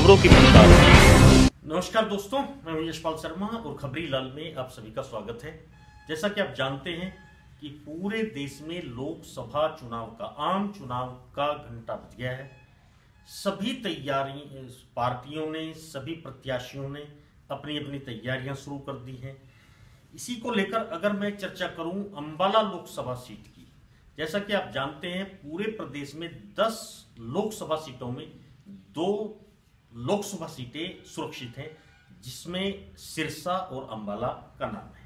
खबरों की रफ्तार। नमस्कार दोस्तों, मैं यशपाल शर्मा और खबरी लाल में आप सभी का स्वागत है। जैसा कि आप जानते हैं कि पूरे देश में लोकसभा चुनाव का आम चुनाव का घंटा बज गया है। सभी तैयारी पार्टियों ने, सभी प्रत्याशियों ने अपनी अपनी तैयारियां शुरू कर दी हैं। इसी को लेकर अगर मैं चर्चा करूं अंबाला लोकसभा सीट की, जैसा कि आप जानते हैं पूरे प्रदेश में 10 लोकसभा सीटों में 2 लोकसभा सीटें सुरक्षित हैं, जिसमें सिरसा और अंबाला का नाम है।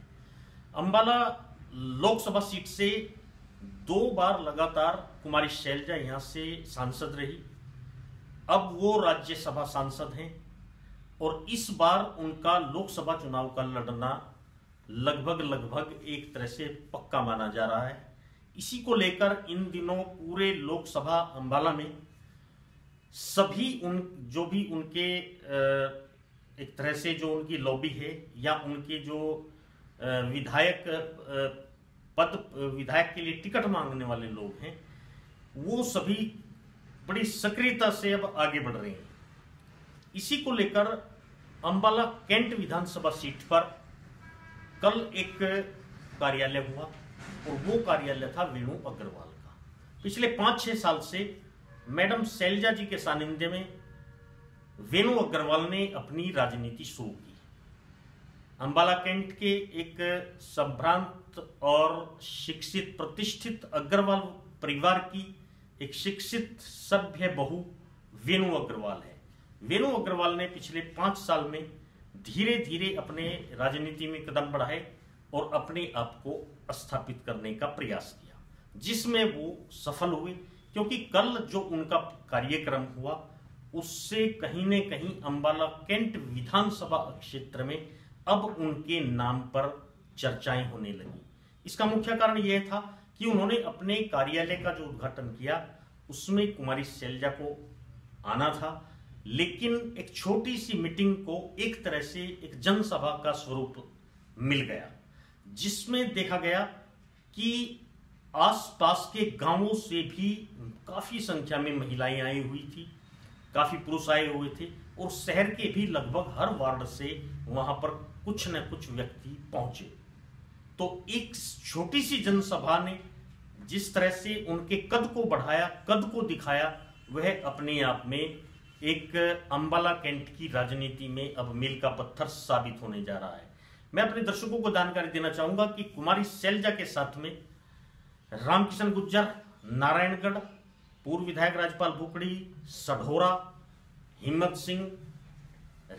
अंबाला लोकसभा सीट से 2 बार लगातार कुमारी शैलजा यहां से सांसद रही। अब वो राज्यसभा सांसद हैं और इस बार उनका लोकसभा चुनाव का लड़ना लगभग एक तरह से पक्का माना जा रहा है। इसी को लेकर इन दिनों पूरे लोकसभा अंबाला में सभी जो भी उनके एक तरह से जो उनकी लॉबी है या उनके जो विधायक के लिए टिकट मांगने वाले लोग हैं, वो सभी बड़ी सक्रियता से अब आगे बढ़ रहे हैं। इसी को लेकर अंबाला कैंट विधानसभा सीट पर कल एक कार्यालय हुआ और वो कार्यालय था वेणु अग्रवाल का। पिछले 5-6 साल से मैडम शैलजा जी के सानिध्य में वेणु अग्रवाल ने अपनी राजनीति शुरू की। अंबाला कैंट के एक संभ्रांत और शिक्षित प्रतिष्ठित अग्रवाल परिवार की एक शिक्षित सभ्य बहू वेणु अग्रवाल है। वेणु अग्रवाल ने पिछले 5 साल में धीरे धीरे अपने राजनीति में कदम बढ़ाए और अपने आप को स्थापित करने का प्रयास किया, जिसमें वो सफल हुए। क्योंकि कल जो उनका कार्यक्रम हुआ उससे कहीं न कहीं अंबाला कैंट विधानसभा क्षेत्र में अब उनके नाम पर चर्चाएं होने लगी। इसका मुख्य कारण यह था कि उन्होंने अपने कार्यालय का जो उद्घाटन किया उसमें कुमारी शैलजा को आना था, लेकिन एक छोटी सी मीटिंग को एक तरह से एक जनसभा का स्वरूप मिल गया, जिसमें देखा गया कि आसपास के गांवों से भी काफी संख्या में महिलाएं आई हुई थी, काफी पुरुष आए हुए थे और शहर के भी लगभग हर वार्ड से वहां पर कुछ न कुछ व्यक्ति पहुंचे। तो एक छोटी सी जनसभा ने जिस तरह से उनके कद को बढ़ाया, कद को दिखाया, वह अपने आप में एक अंबाला कैंट की राजनीति में अब मील का पत्थर साबित होने जा रहा है। मैं अपने दर्शकों को जानकारी देना चाहूंगा कि कुमारी शैलजा के साथ में रामकिशन गुर्जर, नारायणगढ़, पूर्व विधायक राजपाल भुकड़ी, सढौरा, हिम्मत सिंह,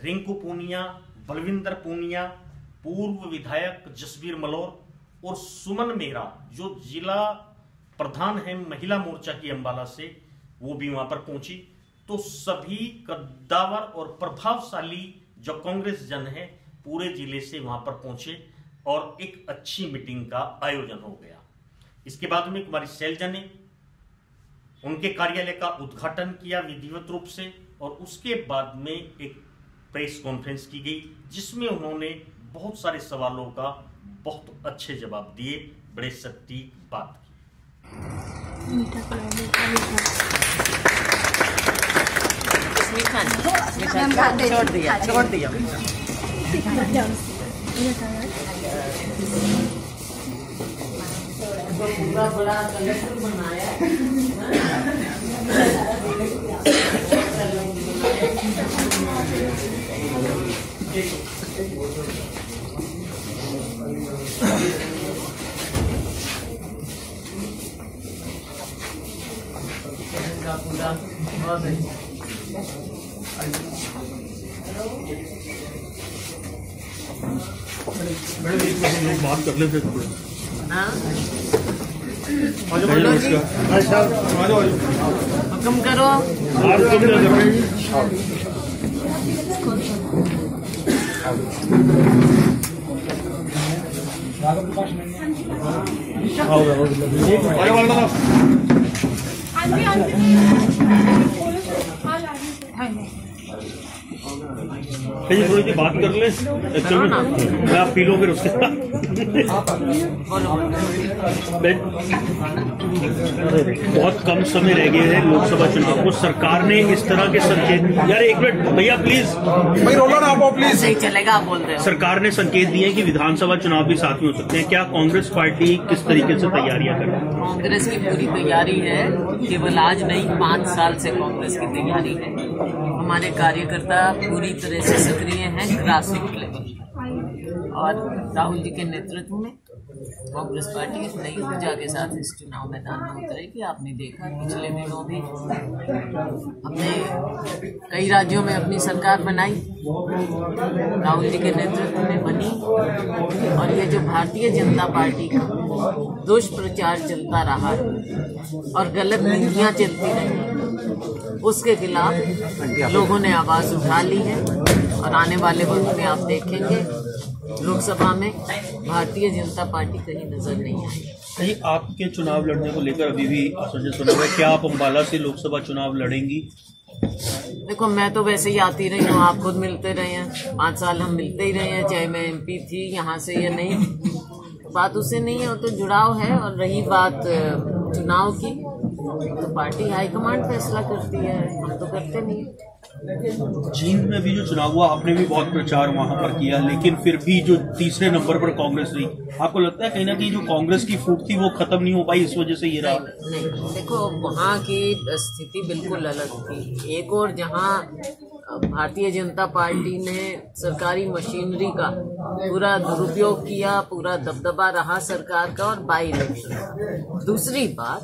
रिंकू पूनिया, बलविंदर पूनिया, पूर्व विधायक जसबीर मलौर और सुमन मेहरा जो जिला प्रधान है महिला मोर्चा की अंबाला से, वो भी वहां पर पहुंची। तो सभी कद्दावर और प्रभावशाली जो कांग्रेस जन है पूरे जिले से वहां पर पहुंचे और एक अच्छी मीटिंग का आयोजन हो गया। इसके बाद में कुमारी शैलजा ने उनके कार्यालय का उद्घाटन किया विधिवत रूप से और उसके बाद में एक प्रेस कॉन्फ्रेंस की गई, जिसमें उन्होंने बहुत सारे सवालों का बहुत अच्छे जवाब दिए, बड़े सटीक बात की। छोड़ दिया पूरा बड़ा कलेक्टर बनाया बात कर लेते बोलो जी, हुक्म करो। जी थोड़ी सी बात कर ले, चलो आप पी लो फिर उसके बाद। बहुत कम समय रह गए हैं लोकसभा चुनाव को, सरकार ने इस तरह के संकेत, यार एक मिनट भैया प्लीज, भाई रोलो ना आप प्लीज, सही चलेगा आप बोल रहे हो। सरकार ने संकेत दिए हैं कि विधानसभा चुनाव भी साथ में हो सकते हैं, क्या कांग्रेस पार्टी किस तरीके से तैयारियां कर रही है? कांग्रेस की पूरी तैयारी है, केवल आज नहीं 5 साल से कांग्रेस की तैयारी है। हमारे कार्यकर्ता पूरी तरह से सक्रिय हैं ग्रास रूट लेवल, और राहुल जी के नेतृत्व में कांग्रेस पार्टी इस नई ऊर्जा के साथ इस चुनाव मैदान में उतरेगी। आपने देखा पिछले दिनों भी हमने कई राज्यों में अपनी सरकार बनाई, राहुल जी के नेतृत्व में बनी, और ये जो भारतीय जनता पार्टी का दुष्प्रचार चलता रहा और गलत नीतियां चलती रही, उसके खिलाफ लोगों ने आवाज उठा ली है। और आने वाले वक्त में आप देखेंगे लोकसभा में भारतीय जनता पार्टी कहीं नजर नहीं आएगी। आपके चुनाव लड़ने को लेकर अभी भी असंजय सुना हुआ है, क्या आप अम्बाला से लोकसभा चुनाव लड़ेंगी? देखो मैं तो वैसे ही आती रही हूँ, आप खुद मिलते रहे हैं, 5 साल हम मिलते ही रहे हैं, चाहे मैं MP थी यहाँ से या नहीं, बात उससे नहीं है, वो तो जुड़ाव है। और रही बात चुनाव की, तो पार्टी हाईकमांड फैसला करती है, हम तो करते नहीं। जींद में भी जो चुनाव हुआ, आपने भी बहुत प्रचार वहां पर किया, लेकिन फिर भी जो तीसरे नंबर पर कांग्रेस रही, आपको लगता है कहीं ना कहीं जो कांग्रेस की फूट थी वो खत्म नहीं हो पाई, इस वजह से ये रहा? नहीं, देखो वहाँ की स्थिति बिल्कुल अलग थी। एक और जहाँ भारतीय जनता पार्टी ने सरकारी मशीनरी का पूरा दुरुपयोग किया, पूरा दबदबा रहा सरकार का, और बाई इलेक्शन। दूसरी बात,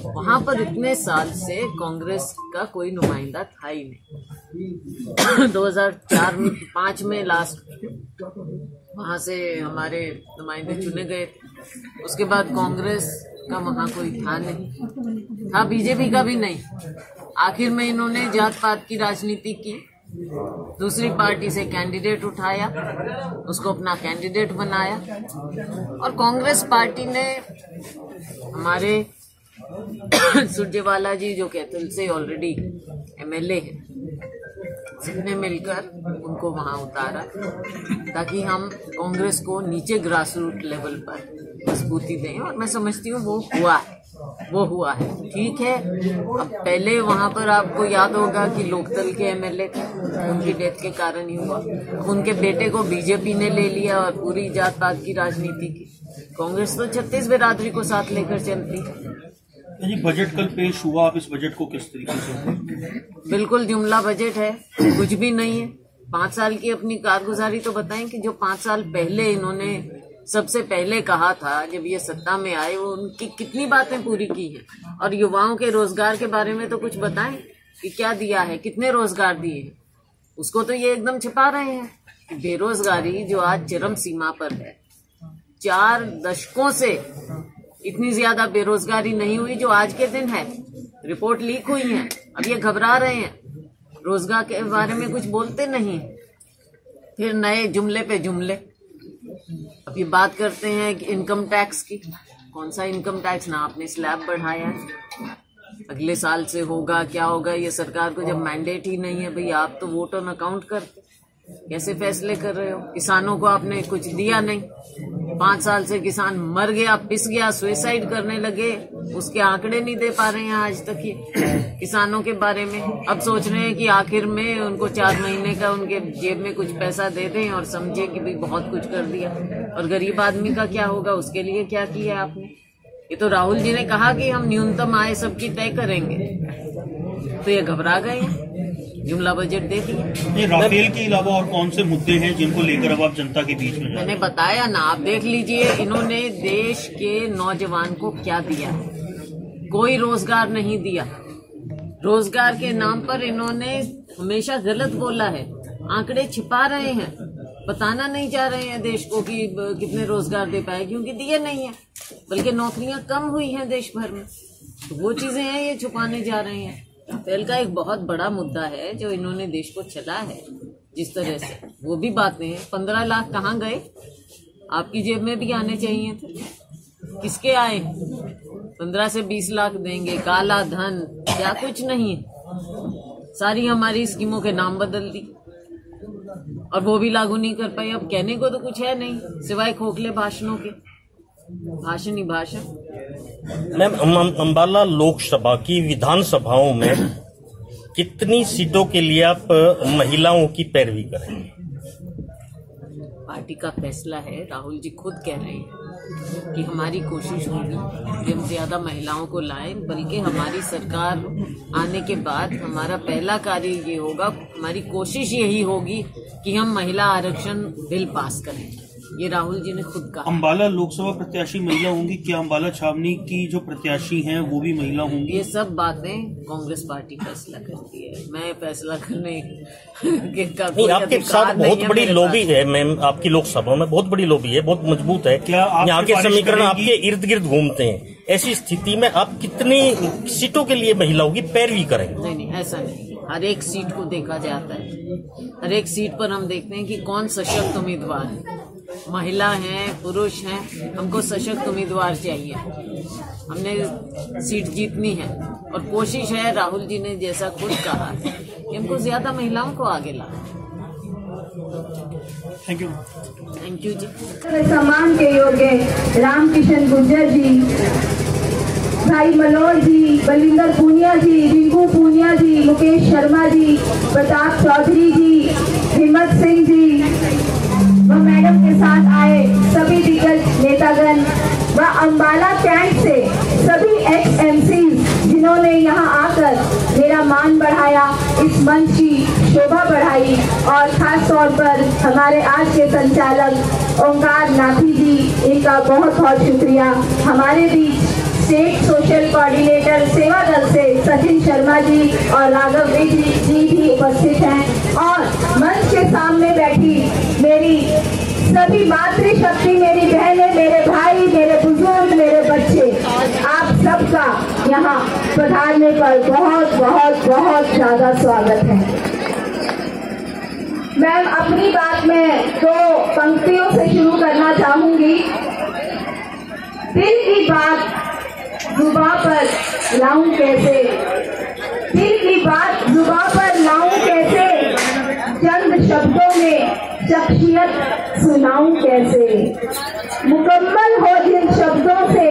वहां पर इतने साल से कांग्रेस का कोई नुमाइंदा था ही नहीं। 2004-5 में लास्ट वहां से हमारे नुमाइंदे चुने गए थे, उसके बाद कांग्रेस का वहां कोई था नहीं, था बीजेपी का भी नहीं। आखिर में इन्होंने जात पात की राजनीति की, दूसरी पार्टी से कैंडिडेट उठाया, उसको अपना कैंडिडेट बनाया, और कांग्रेस पार्टी ने हमारे सुरजेवाला जी जो कैथल से ऑलरेडी MLA है, सबने मिलकर उनको वहां उतारा ताकि हम कांग्रेस को नीचे ग्रास रूट लेवल पर मजबूती दें, और मैं समझती हूँ वो हुआ है। ठीक है, अब पहले वहां पर आपको याद होगा कि लोकदल के MLA थे, उनकी डेथ के कारण ही हुआ। उनके बेटे को बीजेपी ने ले लिया और पूरी जात पात की राजनीति की। कांग्रेस तो 36 बिरादरी को साथ लेकर चलती है। जी बजट कल पेश हुआ, आप इस बजट को किस तरीके से? बिल्कुल जुमला बजट है, कुछ भी नहीं है। 5 साल की अपनी कारगुजारी तो बताएं कि जो 5 साल पहले इन्होंने सबसे पहले कहा था जब ये सत्ता में आए, वो उनकी कितनी बातें पूरी की हैं। और युवाओं के रोजगार के बारे में तो कुछ बताएं कि क्या दिया है, कितने रोजगार दिए हैं, उसको तो ये एकदम छिपा रहे हैं। बेरोजगारी जो आज चरम सीमा पर है, 4 दशकों से इतनी ज्यादा बेरोजगारी नहीं हुई जो आज के दिन है। रिपोर्ट लीक हुई है, अब ये घबरा रहे हैं, रोजगार के बारे में कुछ बोलते नहीं। फिर नए जुमले पे जुमले। अभी बात करते हैं कि इनकम टैक्स की, कौन सा इनकम टैक्स, ना आपने स्लैब बढ़ाया है, अगले साल से होगा, क्या होगा, ये सरकार को जब मैंडेट ही नहीं है। भाई आप तो वोट ऑन अकाउंट करते, कैसे फैसले कर रहे हो? किसानों को आपने कुछ दिया नहीं, 5 साल से किसान मर गया, पिस गया, सुसाइड करने लगे, उसके आंकड़े नहीं दे पा रहे हैं आज तक ये किसानों के बारे में। अब सोच रहे हैं कि आखिर में उनको 4 महीने का उनके जेब में कुछ पैसा दे दें और समझे कि भाई बहुत कुछ कर दिया। और गरीब आदमी का क्या होगा, उसके लिए क्या किया आपने? ये तो राहुल जी ने कहा कि हम न्यूनतम आय सबकी तय करेंगे, तो ये घबरा गए हैं। जुमला बजट देखिए। राफेल के अलावा और कौन से मुद्दे हैं जिनको लेकर अब आप जनता के बीच में? मैंने बताया ना, आप देख लीजिए इन्होंने देश के नौजवान को क्या दिया, कोई रोजगार नहीं दिया। रोजगार के नाम पर इन्होंने हमेशा गलत बोला है, आंकड़े छिपा रहे हैं, बताना नहीं चाह रहे हैं देश को कि कितने रोजगार दे पाए, क्योंकि दिए नहीं है, बल्कि नौकरियां कम हुई हैं देश भर में। तो वो चीजें हैं ये छुपाने जा रहे हैं। तेल का एक बहुत बड़ा मुद्दा है जो इन्होंने देश को चला है जिस तरह से, वो भी बातें हैं। 15 लाख कहाँ गए? आपकी जेब में भी आने चाहिए थे, किसके आए? 15 से 20 लाख देंगे, काला धन, क्या कुछ नहीं। सारी हमारी स्कीमों के नाम बदल दी। और वो भी लागू नहीं कर पाई। अब कहने को तो कुछ है नहीं सिवाय खोखले भाषणों के, भाषण ही भाषण। मैम, अंबाला लोकसभा की विधानसभाओं में कितनी सीटों के लिए आप महिलाओं की पैरवी करेंगे? पार्टी का फैसला है। राहुल जी खुद कह रहे हैं कि हमारी कोशिश होगी कि हम ज्यादा महिलाओं को लाएं, बल्कि हमारी सरकार आने के बाद हमारा पहला कार्य ये होगा, हमारी कोशिश यही होगी कि हम महिला आरक्षण बिल पास करें। ये राहुल जी ने खुद कहा। अंबाला लोकसभा प्रत्याशी महिला होंगी, क्या अंबाला छावनी की जो प्रत्याशी हैं वो भी महिला होंगी? ये सब बातें कांग्रेस पार्टी फैसला करती है, मैं फैसला करने का नहीं, आपके साथ बहुत बड़ी लॉबी है मैम, आपकी लोकसभा में बहुत बड़ी लॉबी है, बहुत मजबूत है। क्या यहाँ के समीकरण आपके इर्द गिर्द घूमते हैं? ऐसी स्थिति में आप कितनी सीटों के लिए महिलाओं की पैरवी करेंगे? नहीं, ऐसा नहीं। हर एक सीट को देखा जाता है, हर एक सीट पर हम देखते हैं कि कौन सशक्त उम्मीदवार है, महिला हैं, पुरुष हैं, हमको सशक्त उम्मीदवार चाहिए। हमने सीट जीतनी है और कोशिश है, राहुल जी ने जैसा खुद कहा है कि हमको ज्यादा महिलाओं को आगे लाना। थैंक यू जी। सम्मान के योग्य रामकिशन गुर्जर जी, भाई मनोज जी, बलिंदर पूनिया जी, रिंकू पूनिया जी, मुकेश शर्मा जी, प्रताप चौधरी जी, हिम्मत सिंह जी व मैडम के साथ आए सभी दिग्गज नेतागण व अंबाला कैंट से सभी XMC जिन्होंने यहाँ आकर मेरा मान बढ़ाया, इस मंच की शोभा बढ़ाई, और खास तौर पर हमारे आज के संचालक ओंकार नाथी जी, इनका बहुत बहुत शुक्रिया। हमारे बीच स्टेट सोशल कोऑर्डिनेटर सेवा दल से सचिन शर्मा जी और राघव जी भी उपस्थित हैं, और मंच के सामने बैठी मेरी सभी मातृशक्ति, मेरी बहनें, मेरे भाई, मेरे बुजुर्ग, मेरे बच्चे, आप सबका यहाँ पधारने पर बहुत बहुत बहुत ज्यादा स्वागत है। मैम, अपनी बात में 2 पंक्तियों से शुरू करना चाहूंगी। दिल की बात जुबां पर लाऊं कैसे, दिल की बात जुबां पर लाऊं कैसे, चंद शब्दों में शख्सियत सुनाऊं कैसे, मुकम्मल हो जिन शब्दों से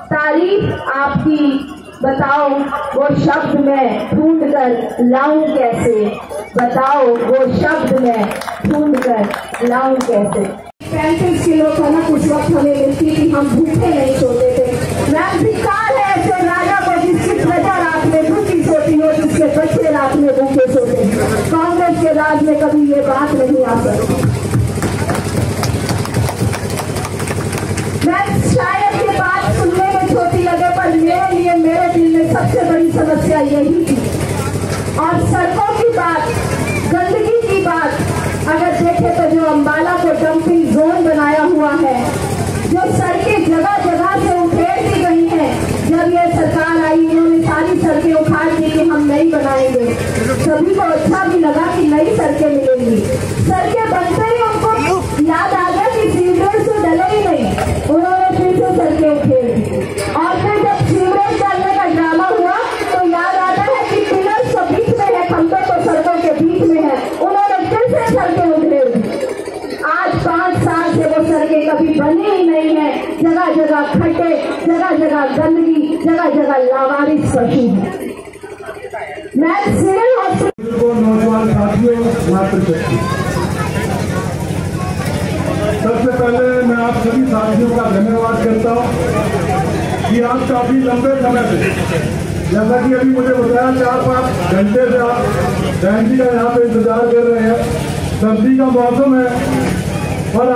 तारीफ आपकी, बताओ वो शब्द मैं ढूंढ कर लाऊं कैसे, बताओ वो शब्द मैं ढूंढ कर लाऊं कैसे। 35 किलो कनक उस वक्त हमें मिलती थी, हम भूखे नहीं सोते थे। मैं धिक्कार है ऐसे राजा को जिसकी प्रजा रात में भूखी सोती हो, जिसके बच्चे रात में भूखे सोते। कांग्रेस के राज में कभी ये बात नहीं आ सकती। मैं शायद ये बात सुनने में छोटी लगे, पर मेरे लिए, मेरे दिल में सबसे बड़ी समस्या यही थी। और सड़कों की बात, गंदगी की बात अगर देखें तो जो अंबाला को डंपिंग जोन बनाया हुआ है, जो सड़कें जगह जगह से उखेड़ दी गई हैं, जब ये सरकार आई इन्होंने सारी सड़कें उखाड़ दी कि हम नई बनाएंगे। सभी को अच्छा भी लगा कि नई सड़कें मिलेंगी। सड़कें बनते ही उनको याद आ गया कि सीवरेज से डले ही नहीं, उन्होंने फिर से सड़कें उखेड़ दी। और फिर जब सीवरेज डालने का ड्रामा हुआ तो याद आता है कि पिलर्स तो बीच में है, खंभे तो सड़कों के बीच में है, उन्होंने फिर से सड़कें उखेड़ दी। आज 5 साल से वो सड़कें कभी बनी ही नहीं है, जगह जगह खड्डे, जगह जगह गंदगी, जगह जगह लावारिस पशु है। मैं सिविल हॉस्पिटल को नौजवान साथियों, मातृशक्ति, सबसे पहले मैं आप सभी साथियों का धन्यवाद करता हूँ कि आप काफी लंबे समय से, जैसा कि अभी मुझे बताया 4-5 घंटे से आप बहन जी का यहाँ पे इंतजार कर रहे हैं। सर्दी का मौसम है और